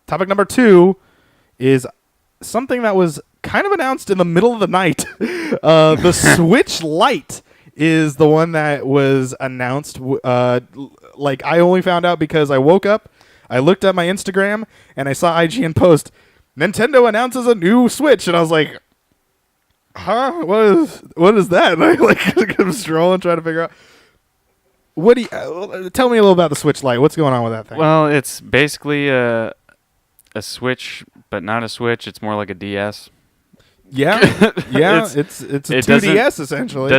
Topic number 2 is something that was kind of announced in the middle of the night. The Switch Lite is the one that was announced. Like, I only found out because I woke up, I looked at my Instagram, and I saw IGN post, Nintendo announces a new Switch, and I was like, huh? What is that? And I I'm scrolling, trying to figure out. What do you tell me a little about the Switch Lite? What's going on with that thing? Well, it's basically a Switch, but not a Switch. It's more like a DS. Yeah, it's a 2DS essentially.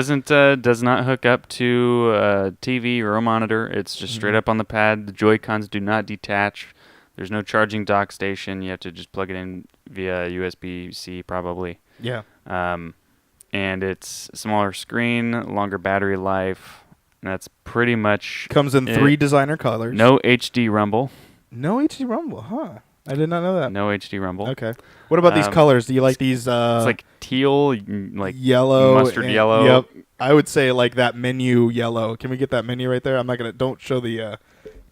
Does not hook up to a TV or a monitor. It's just straight up on the pad. The Joy-Cons do not detach. There's no charging dock station. You have to just plug it in via USB-C probably. Yeah. And it's a smaller screen, longer battery life. And that's pretty much comes in 3 designer colors. No HD rumble. No HD rumble, huh? I did not know that. No HD rumble. Okay. What about these colors? Do you like these? It's like teal, like yellow, mustard yellow. Yep. I would say like that menu yellow. Can we get that menu right there? I'm not gonna. Don't show the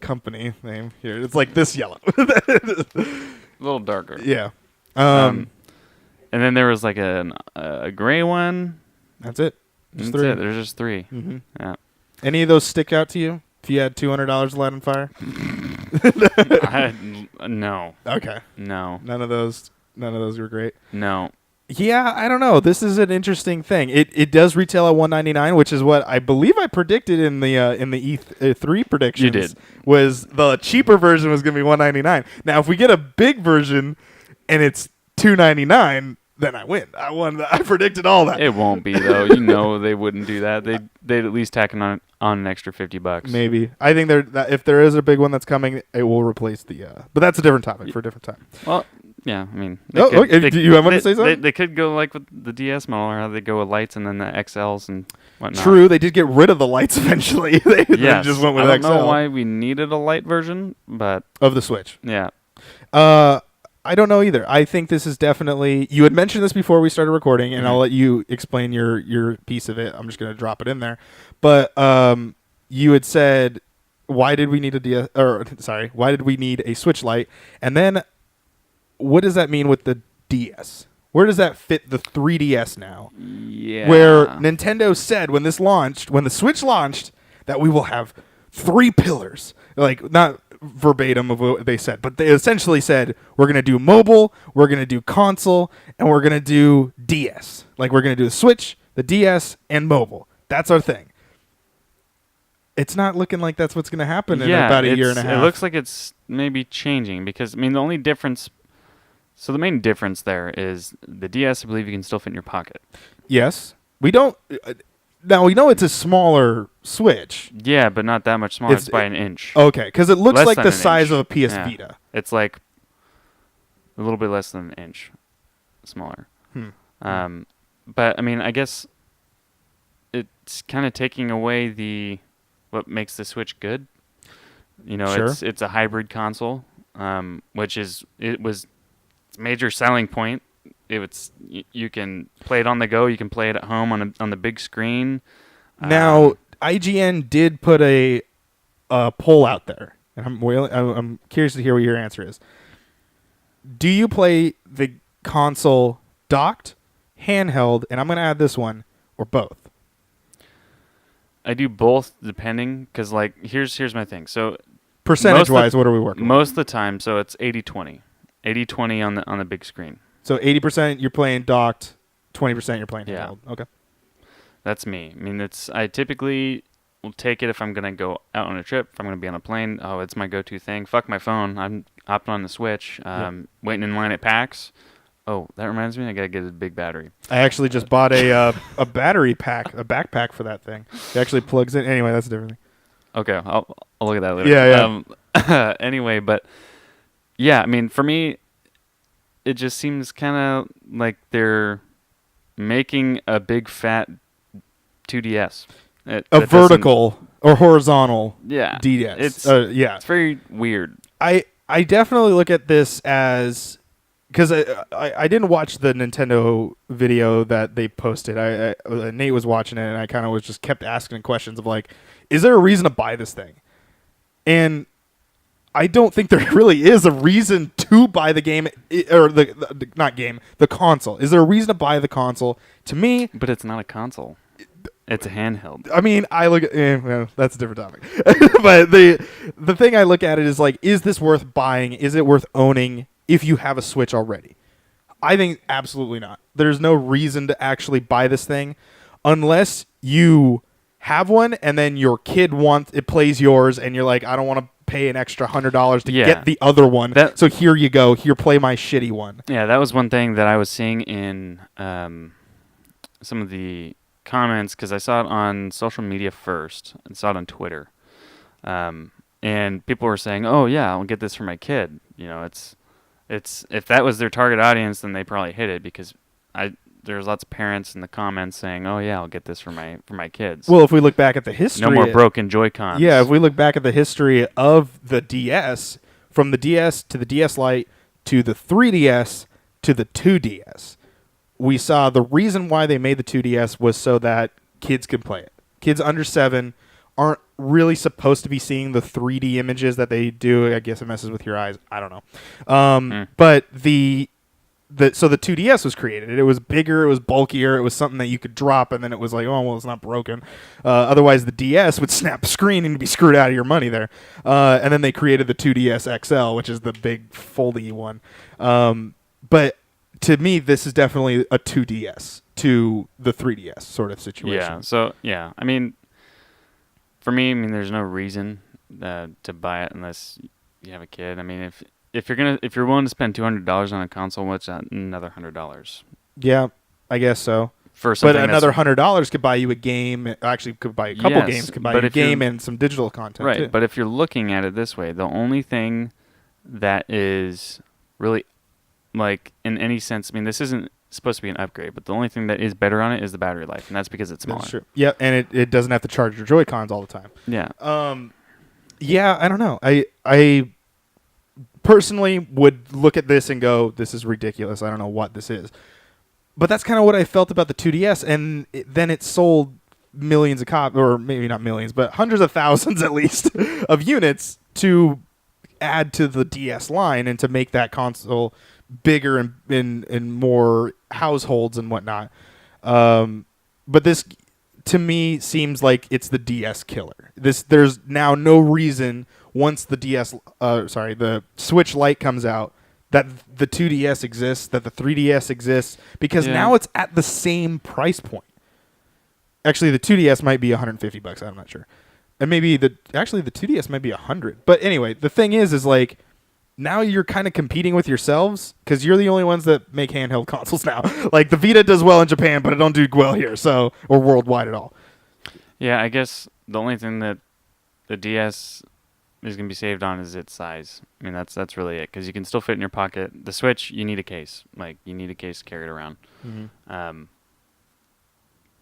company name here. It's like this yellow. A little darker. Yeah. And then there was like a gray one. That's it. That's 3. There's just 3. Mm-hmm. Yeah. Any of those stick out to you? If you had $200 to light on fire? No. Okay. No. None of those were great. No. Yeah, I don't know. This is an interesting thing. It does retail at $199, which is what I believe I predicted in the E3 predictions. You did. Was the cheaper version was going to be $199. Now, if we get a big version and it's $299, then I win. I predicted all that. It won't be though. You know they wouldn't do that. They'd at least tack on an extra $50. Maybe. I think if there is a big one that's coming, it will replace the. But that's a different topic for a different time. Well, yeah. I mean, do you want to say something? They could go like with the DS model, or how they go with lights and then the XLs and whatnot. True. They did get rid of the lights eventually. They just went with XL. I don't know why we needed a light version, but of the Switch. Yeah. I don't know either. I think this is definitely. You had mentioned this before we started recording, and I'll let you explain your piece of it. I'm just going to drop it in there. But you had said, why did we need why did we need a Switch Lite? And then, what does that mean with the DS? Where does that fit the 3DS now? Yeah. Where Nintendo said when the Switch launched, that we will have 3 pillars. Like, not verbatim of what they said, but they essentially said we're going to do mobile, we're going to do console, and we're going to do DS. Like, we're going to do the Switch, the DS, and mobile. That's our thing. It's not looking like that's what's going to happen in about a year and a half. It looks like it's maybe changing because, I mean, the only difference... So the main difference there is the DS, I believe you can still fit in your pocket. Yes. We don't... Now, we know it's a smaller Switch. Yeah, but not that much smaller. It's by an inch. Okay, because it looks less like the size inch. of a PS Vita. It's like a little bit less than an inch smaller. But, I mean, I guess it's kind of taking away what makes the Switch good. You know, sure. It's a hybrid console, which was its major selling point. You can play it on the go. You can play it at home on the big screen. Now, IGN did put a poll out there, and I'm curious to hear what your answer is. Do you play the console docked, handheld, and I'm going to add this one, or both? I do both, depending, because like here's my thing. So percentage-wise, what are we working? Most of the time, so it's 80-20. 80-20 on the big screen. So 80% you're playing docked, 20% you're playing handheld. Okay. That's me. I mean, I typically will take it if I'm going to go out on a trip, if I'm going to be on a plane. Oh, it's my go-to thing. Fuck my phone. I'm hopping on the Switch, waiting in line at PAX. Oh, that reminds me, I got to get a big battery. I actually just bought a battery pack, a backpack for that thing. It actually plugs in. Anyway, that's a different thing. Okay, I'll look at that later. Yeah. Anyway, but yeah, I mean, for me, it just seems kind of like they're making a big fat 2DS. A vertical or horizontal DS. It's very weird. I definitely look at this as... Because I didn't watch the Nintendo video that they posted. Nate was watching it, and I kind of just kept asking questions of like, is there a reason to buy this thing? And I don't think there really is a reason to to buy the game or the not game, the console? Is there a reason to buy the console? To me, But it's not a console. It's a handheld. I mean, I look at well, that's a different topic. But the thing I look at it is like, is this worth buying? Is it worth owning if you have a Switch already? I think absolutely not. There's no reason to actually buy this thing unless you have one and then your kid wants it, plays yours, and you're like, I don't want to pay an extra $100 to get the other one. So here you go. Here, play my shitty one. Yeah, that was one thing that I was seeing in some of the comments, because I saw it on social media first and saw it on Twitter, and people were saying, "Oh yeah, I'll get this for my kid." You know, it's if that was their target audience, then they probably hit it, because there's lots of parents in the comments saying, "Oh yeah, I'll get this for my kids." Well, if we look back at the history, no more broken Joy-Cons. Yeah, if we look back at the history of the DS, from the DS to the DS Lite to the 3DS to the 2DS, we saw the reason why they made the 2DS was so that kids could play it. Kids under 7 aren't really supposed to be seeing the 3D images that they do. I guess it messes with your eyes. I don't know. But so the 2DS was created. It was bigger. It was bulkier. It was something that you could drop, and then it was like, oh, well, it's not broken. Otherwise, the DS would snap the screen and be screwed out of your money there. And then they created the 2DS XL, which is the big foldy one. But to me, this is definitely a 2DS to the 3DS sort of situation. Yeah. So yeah, I mean, for me, there's no reason to buy it unless you have a kid. I mean, if you're willing to spend $200 on a console, what's another $100? Yeah, I guess so. But another $100 could buy you a game. Actually, could buy a couple games. Could buy you a game and some digital content. Right. Too. But if you're looking at it this way, the only thing that is really, like, in any sense, this isn't supposed to be an upgrade, but the only thing that is better on it is the battery life, and that's because it's smaller. That's true. Yeah, and it doesn't have to charge your Joy-Cons all the time. Yeah. Yeah, I don't know. I personally would look at this and go, this is ridiculous. I don't know what this is. But that's kind of what I felt about the 2DS, and then it sold millions of copies, or maybe not millions, but hundreds of thousands at least of units to add to the DS line and to make that console bigger and in more households and whatnot. But this, to me, seems like it's the DS killer. There's now no reason once the the Switch Lite comes out that the 2DS exists, that the 3DS exists, because now it's at the same price point. Actually, the 2DS might be $150. I'm not sure. And maybe the 2DS might be $100. But anyway, the thing is like, now you're kind of competing with yourselves because you're the only ones that make handheld consoles now. Like the Vita does well in Japan, but it don't do well here, or worldwide at all. Yeah, I guess the only thing that the DS is going to be saved on is its size. That's really it, because you can still fit in your pocket. The Switch, you need a case. Like, you need a case to carry it around. Mm-hmm.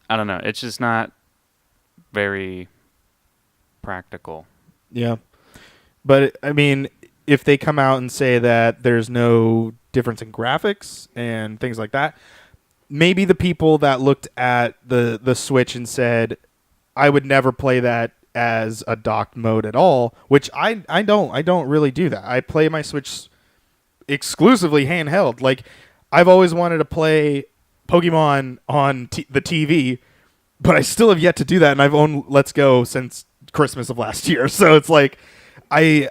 I don't know. It's just not very practical. Yeah. But, if they come out and say that there's no difference in graphics and things like that, maybe the people that looked at the Switch and said, I would never play that as a docked mode at all, which I don't really do that. I play my Switch exclusively handheld. Like, I've always wanted to play Pokemon on the TV, but I still have yet to do that, and I've owned Let's Go since Christmas of last year. So it's like, I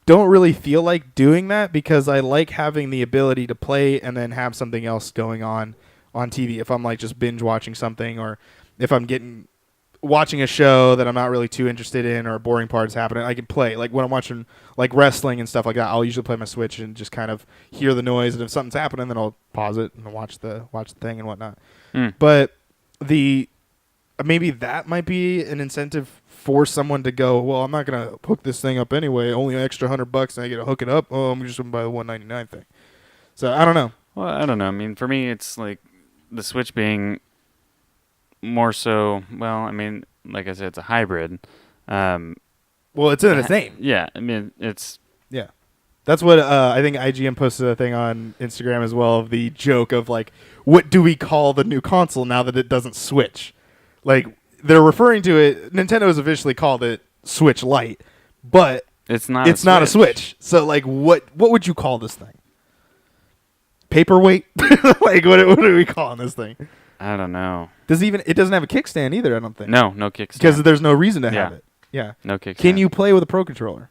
don't really feel like doing that because I like having the ability to play and then have something else going on TV. If I'm like just binge watching something, or if I'm watching a show that I'm not really too interested in, or a boring part is happening, I can play. Like when I'm watching like wrestling and stuff like that, I'll usually play my Switch and just kind of hear the noise, and if something's happening, then I'll pause it and watch the thing and whatnot. But maybe that might be an incentive for someone to go, well, I'm not gonna hook this thing up anyway. Only an extra $100 and I get to hook it up. Oh, I'm just gonna buy the $199 thing. So I don't know. Well, I don't know. For me, it's like the Switch being more so. Well, like I said, it's a hybrid. Well, it's in its name. Yeah, it's. Yeah, that's what I think IGN posted a thing on Instagram as well, of the joke of like, what do we call the new console now that it doesn't switch? Like, they're referring to it. Nintendo has officially called it Switch Lite, but It's not. It's not a Switch. So like, what would you call this thing? So like, what would you call this thing? Paperweight? Like, what are we calling this thing? I don't know. It doesn't have a kickstand either, I don't think. No kickstand. Because there's no reason to have Yeah. it. Yeah. No kickstand. Can you play with a Pro Controller?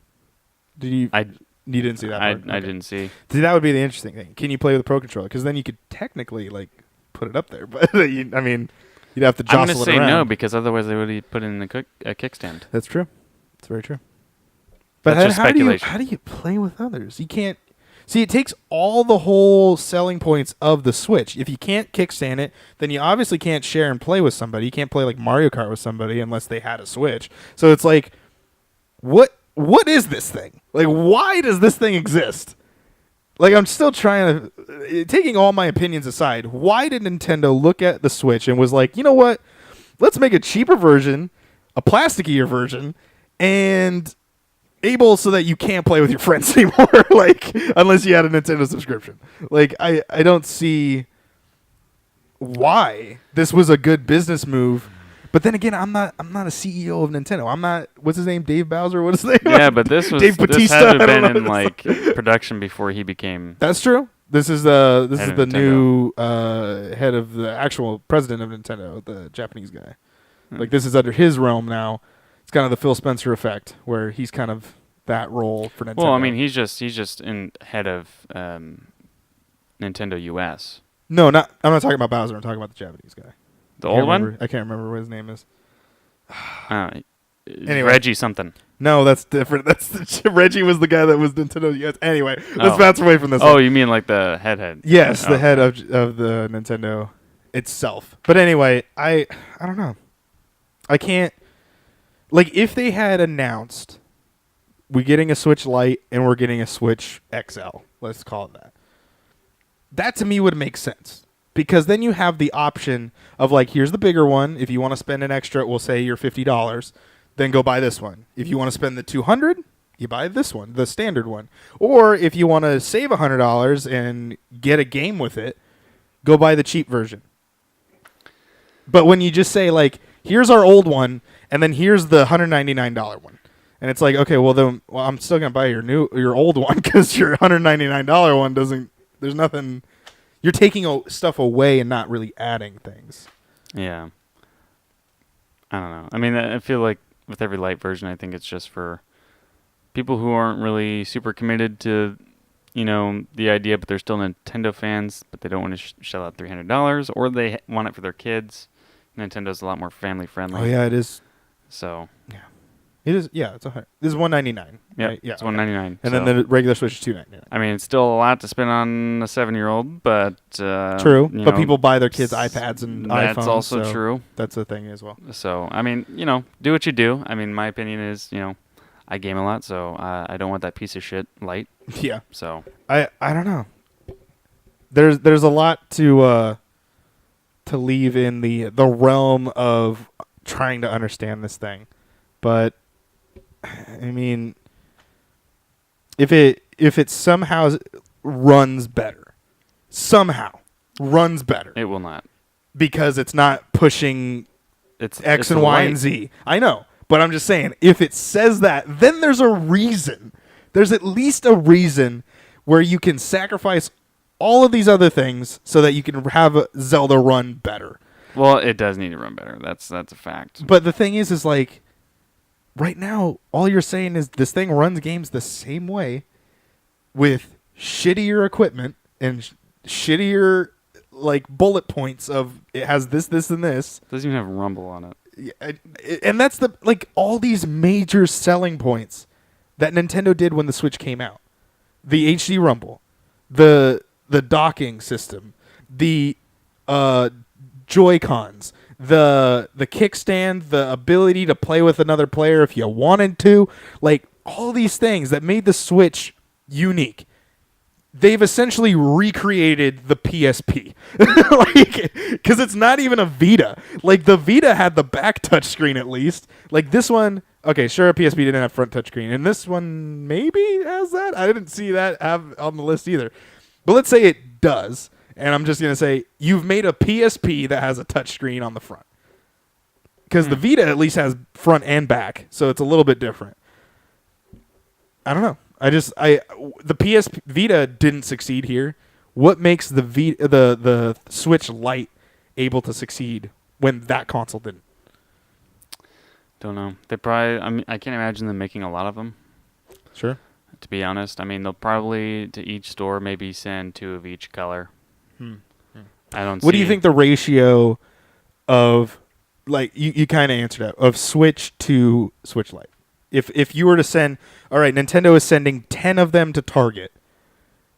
You I didn't see that part? I Okay. didn't see. See, that would be the interesting thing. Can you play with a Pro Controller? Because then you could technically like put it up there, but you'd have to jostle I'm it gonna say around. no because otherwise they would have put in a kickstand. That's true. That's very true. But That's just speculation. how do you play with others? You can't. See, it takes all the whole selling points of the Switch. If you can't kickstand it, then you obviously can't share and play with somebody. You can't play like Mario Kart with somebody unless they had a Switch. So it's like, what is this thing? Like, why does this thing exist? Like, I'm still trying to, taking all my opinions aside, why did Nintendo look at the Switch and was like, you know what? Let's make a cheaper version, a plasticier version, and able so that you can't play with your friends anymore, like, unless you had a Nintendo subscription. Like, I don't see why this was a good business move. But then again, I'm not a CEO of Nintendo. I'm not. What's his name? Dave Bowser. What is his name? Yeah, but this was Dave this Bautista, had to I don't have been know. in like production before he became. That's true. This is the Head of new head of the actual president of Nintendo, the Japanese guy. Like, this is under his realm now. It's kind of the Phil Spencer effect, where he's kind of that role for Nintendo. Well, I mean, he's just in head of Nintendo US. No, I'm not talking about Bowser. I'm talking about the Japanese guy. The old one? I can't remember what his name is. Anyway. Reggie something. No, that's different. Reggie was the guy that was Nintendo US. Anyway, let's Oh. bounce away from this. Oh, one. you mean like the head? Yes, Oh, the head of the Nintendo itself. But anyway, I don't know. I can't. Like, if they had announced we're getting a Switch Lite and we're getting a Switch XL, let's call it that. That to me would make sense. Because then you have the option of, like, here's the bigger one. If you want to spend an extra, we'll say you're $50, then go buy this one. If you want to spend the $200, you buy this one, the standard one. Or if you want to save $100 and get a game with it, go buy the cheap version. But when you just say, like, here's our old one, and then here's the $199 one. And it's like, okay, well, I'm still going to buy your old one because your $199 one doesn't, there's nothing, you're taking stuff away and not really adding things. Yeah. I don't know. I mean, I feel like with every light version, I think it's just for people who aren't really super committed to, the idea, but they're still Nintendo fans, but they don't want to shell out $300, or they want it for their kids. Nintendo's a lot more family friendly. Oh, yeah, it is. So. Yeah. It is, yeah, it's this is $199. Yeah, right? Yeah, it's $199. And then the regular Switch is $299. I mean, it's still a lot to spend on a 7-year-old, but true. But people buy their kids iPads and iPhones. That's also so true. That's the thing as well. So I mean, do what you do. I mean, my opinion is, I game a lot, so I don't want that piece of shit light. Yeah. So I don't know. There's a lot to leave in the realm of trying to understand this thing, but I mean, if it somehow runs better, it will not, because it's not pushing it's X it's and a Y light. and Z. I know, but I'm just saying, if it says that, then there's a reason. There's at least a reason where you can sacrifice all of these other things so that you can have Zelda run better. Well, it does need to run better. That's a fact. But the thing is like, right now, all you're saying is this thing runs games the same way with shittier equipment and shittier, like, bullet points of it has this, and this. It doesn't even have Rumble on it. Yeah, and that's all these major selling points that Nintendo did when the Switch came out. The HD Rumble, the docking system, the Joy-Cons, the kickstand, the ability to play with another player if you wanted to, like, all these things that made the Switch unique. They've essentially recreated the PSP, because it's not even a Vita. Like, the Vita had the back touchscreen at least. Like, this one, okay, sure, a PSP didn't have front touchscreen, and this one maybe has that. I didn't see that have on the list either. But let's say it does. And I'm just going to say, you've made a PSP that has a touchscreen on the front. Because the Vita at least has front and back, so it's a little bit different. I don't know. The PS Vita didn't succeed here. What makes the Switch Lite able to succeed when that console didn't? Don't know. They probably. I mean, I can't imagine them making a lot of them. Sure. To be honest, I mean, they'll probably to each store maybe send 2 of each color. I don't. What do you think the ratio of, like, you kind of answered that, of Switch to Switch Lite? If you were to send, all right, Nintendo is sending 10 of them to Target.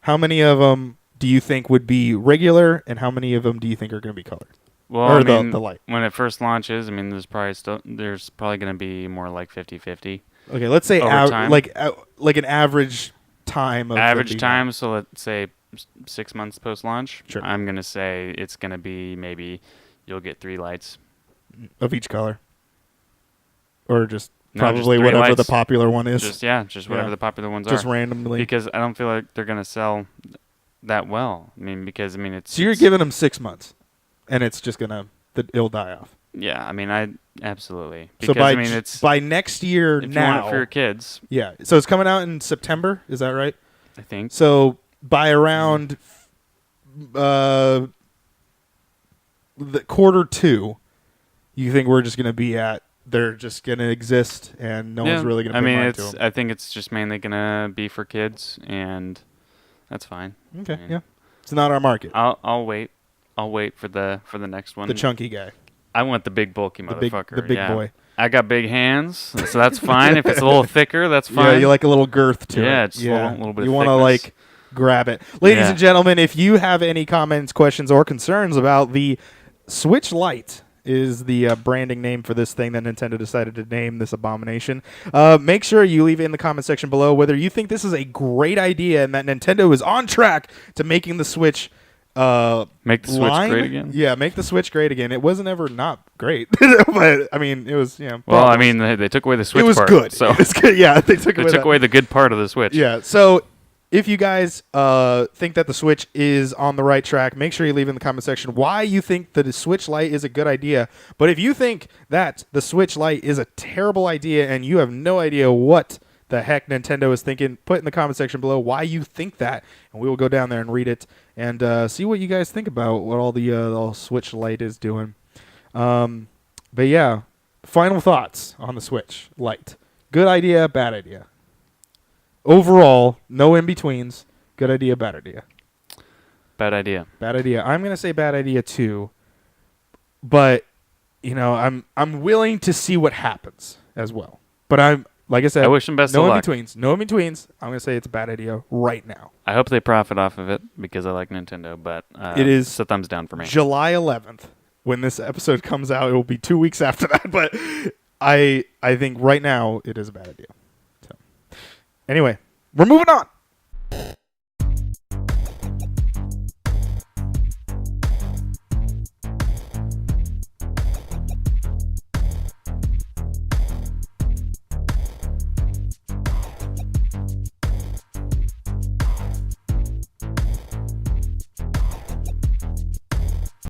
How many of them do you think would be regular, and how many of them do you think are going to be colored? Well, Or I mean, the light. when it first launches, I mean, there's probably going to be more like 50-50. Okay, let's say Over time. like an average time of Average them being time, so let's say 6 months post-launch. Sure. I'm going to say it's going to be maybe you'll get 3 lights. of each color, or just No, probably just 3 whatever lights. the popular one is. Just whatever Yeah. the popular ones Just are. randomly. Because I don't feel like they're going to sell that well. I mean, it's... So you're giving them 6 months, and it's just it'll die off. Yeah, I mean, absolutely. So Because, it's by next year if now. you want it for your kids, Yeah. So it's coming out in September. Is that right? I think. So by around the quarter 2, you think we're just going to be at? They're just going to exist, and no one's really going to. I mean, mind to them. I think it's just mainly gonna be for kids, and that's fine. Okay. I mean, Yeah. It's not our market. I'll wait. I'll wait for the next one. The chunky guy. I want the big bulky The big, motherfucker. the big yeah. boy. I got big hands, so that's fine. If it's a little thicker, that's fine. Yeah, you like a little girth to it. Yeah, just a little bit of You want to thickness. like grab it. Ladies Yeah. and gentlemen, if you have any comments, questions, or concerns about the Switch Lite, is the branding name for this thing that Nintendo decided to name this abomination. Make sure you leave it in the comment section below whether you think this is a great idea and that Nintendo is on track to making the Switch Make the Switch line. great again. Yeah, make the Switch great again. It wasn't ever not great, but I mean, it was Well, problems. I mean, they took away the Switch it was part. good. So It was good. Yeah, they took they away took that. away the good part of the Switch. Yeah. So if you guys think that the Switch is on the right track, make sure you leave in the comment section why you think that the Switch Lite is a good idea. But if you think that the Switch Lite is a terrible idea and you have no idea what the heck Nintendo is thinking, put in the comment section below why you think that, and we will go down there and read it and see what you guys think about what all the Switch Lite is doing. But yeah, final thoughts on the Switch Lite. Good idea, bad idea. Overall, no in-betweens. Good idea, bad idea. Bad idea. Bad idea. I'm going to say bad idea too. But, I'm willing to see what happens as well. But like I said, I wish them best no of luck. in-betweens. No in-betweens. I'm going to say it's a bad idea right now. I hope they profit off of it because I like Nintendo, but It is it's a thumbs down for me. July 11th. When this episode comes out, it will be 2 weeks after that. But I think right now it is a bad idea. So, anyway, we're moving on.